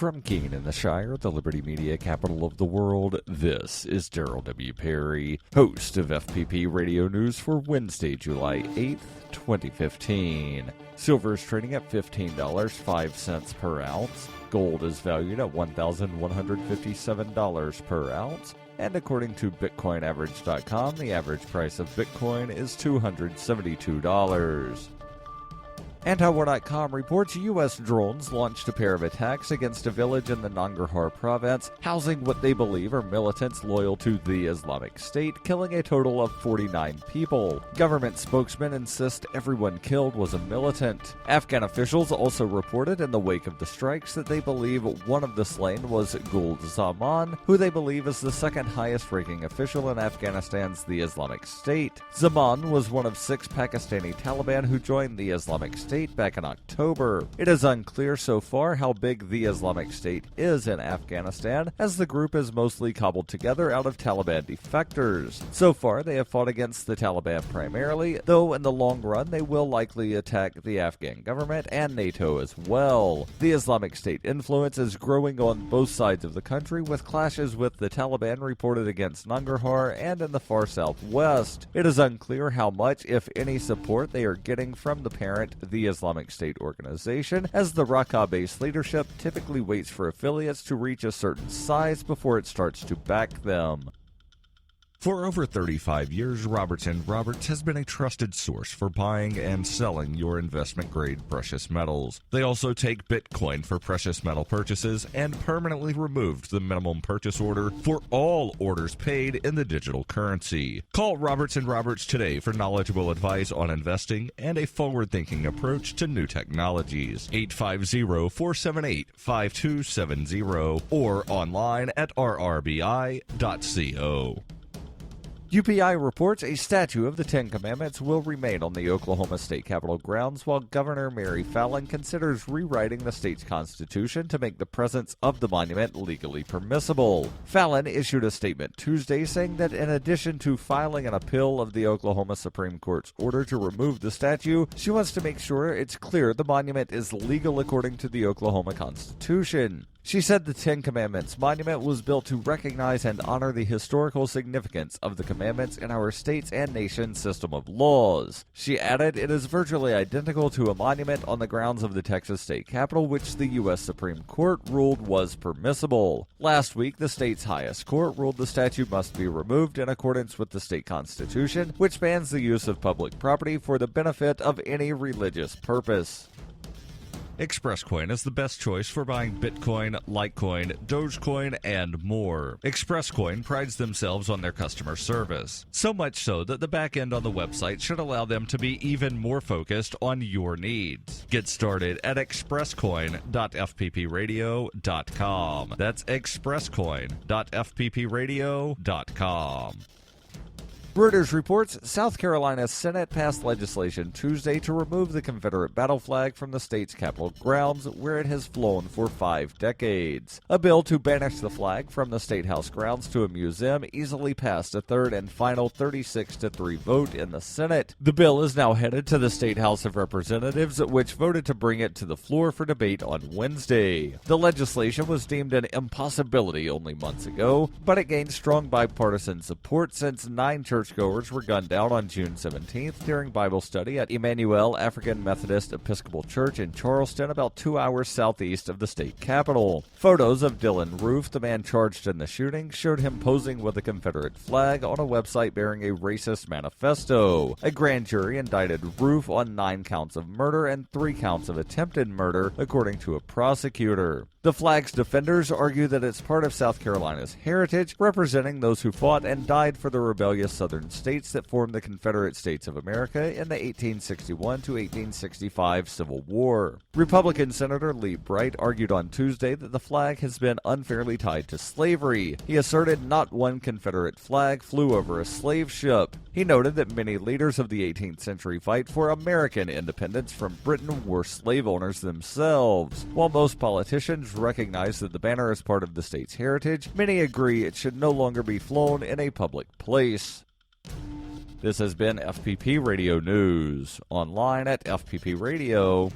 From Keene in the Shire, the Liberty Media capital of the world, this is Daryl W. Perry, host of FPP Radio News for Wednesday, July 8th, 2015. Silver is trading at $15.05 per ounce. Gold is valued at $1,157 per ounce. And according to BitcoinAverage.com, the average price of Bitcoin is $272. Antiwar.com reports U.S. drones launched a pair of attacks against a village in the Nangarhar province, housing what they believe are militants loyal to the Islamic State, killing a total of 49 people. Government spokesmen insist everyone killed was a militant. Afghan officials also reported in the wake of the strikes that they believe one of the slain was Gul Zaman, who they believe is the second highest-ranking official in Afghanistan's the Islamic State. Zaman was one of 6 Pakistani Taliban who joined the Islamic State back in October. It is unclear so far how big the Islamic State is in Afghanistan, as the group is mostly cobbled together out of Taliban defectors. So far, they have fought against the Taliban primarily, though in the long run they will likely attack the Afghan government and NATO as well. The Islamic State influence is growing on both sides of the country, with clashes with the Taliban reported against Nangarhar and in the far southwest. It is unclear how much, if any, support they are getting from the parent, the Islamic State organization, as the Raqqa-based leadership typically waits for affiliates to reach a certain size before it starts to back them. For over 35 years, Robertson Roberts has been a trusted source for buying and selling your investment-grade precious metals. They also take Bitcoin for precious metal purchases and permanently removed the minimum purchase order for all orders paid in the digital currency. Call Robertson Roberts today for knowledgeable advice on investing and a forward-thinking approach to new technologies. 850-478-5270 or online at rrbi.co. UPI reports a statue of the Ten Commandments will remain on the Oklahoma State Capitol grounds while Governor Mary Fallin considers rewriting the state's constitution to make the presence of the monument legally permissible. Fallin issued a statement Tuesday saying that in addition to filing an appeal of the Oklahoma Supreme Court's order to remove the statue, she wants to make sure it's clear the monument is legal according to the Oklahoma Constitution. She said the Ten Commandments monument was built to recognize and honor the historical significance of the commandments in our state's and nation's system of laws. She added it is virtually identical to a monument on the grounds of the Texas State Capitol, which the U.S. Supreme Court ruled was permissible. Last week, the state's highest court ruled the statue must be removed in accordance with the state constitution, which bans the use of public property for the benefit of any religious purpose. ExpressCoin is the best choice for buying Bitcoin, Litecoin, Dogecoin, and more. ExpressCoin prides themselves on their customer service, so much so that the back end on the website should allow them to be even more focused on your needs. Get started at expresscoin.fppradio.com. That's expresscoin.fppradio.com. Reuters reports South Carolina's Senate passed legislation Tuesday to remove the Confederate battle flag from the state's Capitol grounds, where it has flown for 5 decades. A bill to banish the flag from the State House grounds to a museum easily passed a third and final 36-3 vote in the Senate. The bill is now headed to the State House of Representatives, which voted to bring it to the floor for debate on Wednesday. The legislation was deemed an impossibility only months ago, but it gained strong bipartisan support since 9 churchgoers were gunned down on June 17th during Bible study at Emmanuel African Methodist Episcopal Church in Charleston, about 2 hours southeast of the state capitol. Photos of Dylan Roof, the man charged in the shooting, showed him posing with a Confederate flag on a website bearing a racist manifesto. A grand jury indicted Roof on 9 counts of murder and 3 counts of attempted murder, according to a prosecutor. The flag's defenders argue that it's part of South Carolina's heritage, representing those who fought and died for the rebellious southern states that formed the Confederate States of America in the 1861 to 1865 Civil War. Republican Senator Lee Bright argued on Tuesday that the flag has been unfairly tied to slavery. He asserted not one Confederate flag flew over a slave ship. He noted that many leaders of the 18th century fight for American independence from Britain were slave owners themselves. While most politicians recognize that the banner is part of the state's heritage, many agree it should no longer be flown in a public place. This has been FPP Radio News, online at fppradio.com.